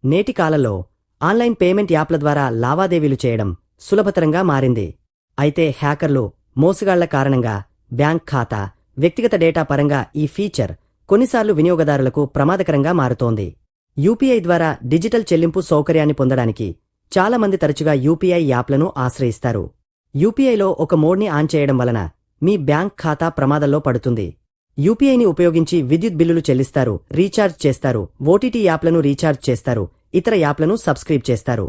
నేటి కాలంలో online payment యాప్ల ద్వారా లావాదేవీలు చేయడం సులభతరంగా మారింది. అయితే హ్యాకర్లు, మోసగాళ్ల కారణంగా బ్యాంక్ ఖాతా, వ్యక్తిగత డేటా పరంగా ఈ ఫీచర్ కొన్నిసార్లు వినియోగదారులకు ప్రమాదకరంగా మారుతోంది. యూపీఐ ద్వారా డిజిటల్ చెల్లింపు సౌకర్యాన్ని పొందడానికి చాలా మంది తరచుగా యూపీఐ యాప్లను ఆశ్రయిస్తారు. యూపీఐలో ఒక మోడ్ని ఆన్ చేయడం వలన మీ బ్యాంక్ ఖాతా ప్రమాదంలో పడుతుంది. యూపీఐని ఉపయోగించి విద్యుత్ బిల్లులు చెల్లిస్తారు, రీఛార్జ్ చేస్తారు, ఓటీటీ యాప్లను రీఛార్జ్ చేస్తారు, ఇతర యాప్లను సబ్స్క్రైబ్ చేస్తారు.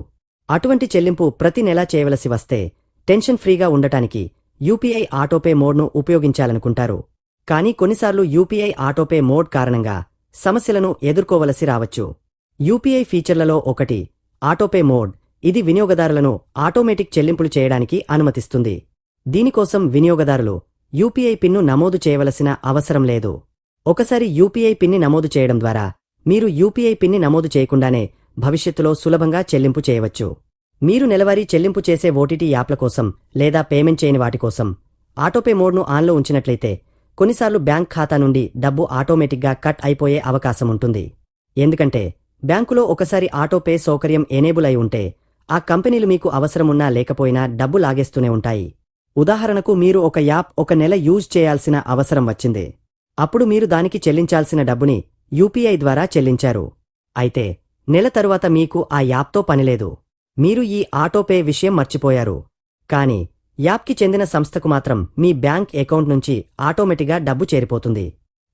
అటువంటి చెల్లింపు ప్రతి నెలా చేయవలసి వస్తే టెన్షన్ ఫ్రీగా ఉండటానికి యూపీఐ ఆటోపే మోడ్ను ఉపయోగించాలనుకుంటారు. కానీ కొన్నిసార్లు యూపీఐ ఆటోపే మోడ్ కారణంగా సమస్యలను ఎదుర్కోవలసి రావచ్చు. యూపీఐ ఫీచర్లలో ఒకటి ఆటోపే మోడ్. ఇది వినియోగదారులను ఆటోమేటిక్ చెల్లింపులు చేయడానికి అనుమతిస్తుంది. దీనికోసం వినియోగదారులు యూపీఐ పిన్ను నమోదు చేయవలసిన అవసరం లేదు. ఒకసారి యూపీఐ పిన్ని నమోదు చేయడం ద్వారా మీరు యూపీఐ పిన్ని నమోదు చేయకుండానే భవిష్యత్తులో సులభంగా చెల్లింపు చేయవచ్చు. మీరు నెలవారీ చెల్లింపు చేసే ఓటీటీ యాప్ల కోసం లేదా పేమెంట్ చేయని వాటి కోసం ఆటోపే మోడ్ను ఆన్లో ఉంచినట్లయితే కొన్నిసార్లు బ్యాంక్ ఖాతా నుండి డబ్బు ఆటోమేటిక్గా కట్ అయిపోయే అవకాశముంటుంది. ఎందుకంటే బ్యాంకులో ఒకసారి ఆటోపే సౌకర్యం ఎనేబుల్ అయి ఉంటే ఆ కంపెనీలు మీకు అవసరమున్నా లేకపోయినా డబ్బు లాగేస్తూనే ఉంటాయి. ఉదాహరణకు మీరు ఒక యాప్ ఒక నెల యూజ్ చేయాల్సిన అవసరం వచ్చింది. అప్పుడు మీరు దానికి చెల్లించాల్సిన డబ్బుని యూపీఐ ద్వారా చెల్లించారు. అయితే నెల తరువాత మీకు ఆ యాప్తో పనిలేదు. మీరు ఈ ఆటోపే విషయం మర్చిపోయారు. కానీ యాప్కి చెందిన సంస్థకు మాత్రం మీ బ్యాంక్ అకౌంట్ నుంచి ఆటోమేటిక్గా డబ్బు చేరిపోతుంది.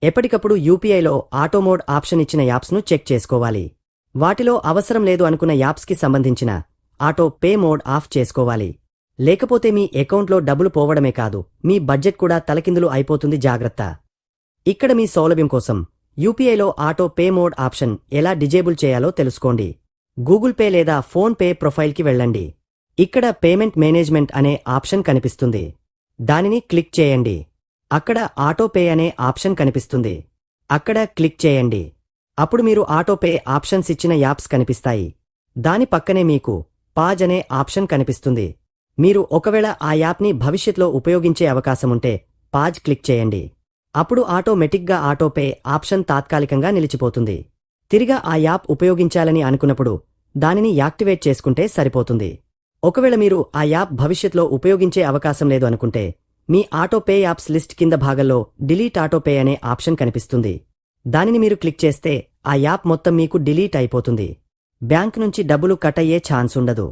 ఎప్పటికప్పుడు యూపీఐలో ఆటోమోడ్ ఆప్షన్ ఇచ్చిన యాప్స్ను చెక్ చేసుకోవాలి. వాటిలో అవసరం లేదు అనుకున్న యాప్స్కి సంబంధించిన ఆటో పే మోడ్ ఆఫ్ చేసుకోవాలి. లేకపోతే మీ అకౌంట్లో డబ్బులు పోవడమే కాదు, మీ బడ్జెట్ కూడా తలకిందులు అయిపోతుంది. జాగ్రత్త. ఇక్కడ మీ సౌలభ్యం కోసం యూపీఐలో ఆటో పే మోడ్ ఆప్షన్ ఎలా డిజేబుల్ చేయాలో తెలుసుకోండి. గూగుల్ పే లేదా ఫోన్ పే ప్రొఫైల్కి వెళ్ళండి. ఇక్కడ పేమెంట్ మేనేజ్మెంట్ అనే ఆప్షన్ కనిపిస్తుంది. దానిని క్లిక్ చేయండి. అక్కడ ఆటో పే అనే ఆప్షన్ కనిపిస్తుంది. అక్కడ క్లిక్ చేయండి. అప్పుడు మీరు ఆటో పే ఆప్షన్స్ ఇచ్చిన యాప్స్ కనిపిస్తాయి. దాని పక్కనే మీకు పాజ్ అనే ఆప్షన్ కనిపిస్తుంది. మీరు ఒకవేళ ఆ యాప్ని భవిష్యత్లో ఉపయోగించే అవకాశముంటే పాజ్ క్లిక్ చేయండి. అప్పుడు ఆటోమేటిక్గా ఆటోపే ఆప్షన్ తాత్కాలికంగా నిలిచిపోతుంది. తిరిగా ఆ యాప్ ఉపయోగించాలని అనుకున్నప్పుడు దానిని యాక్టివేట్ చేసుకుంటే సరిపోతుంది. ఒకవేళ మీరు ఆ యాప్ భవిష్యత్లో ఉపయోగించే అవకాశం లేదు అనుకుంటే మీ ఆటోపే యాప్స్ లిస్ట్ కింద భాగంలో డిలీట్ ఆటోపే అనే ఆప్షన్ కనిపిస్తుంది. దానిని మీరు క్లిక్ చేస్తే ఆ యాప్ మొత్తం మీకు డిలీట్ అయిపోతుంది. బ్యాంక్ నుంచి డబ్బులు కట్ అయ్యే ఛాన్స్ ఉండదు.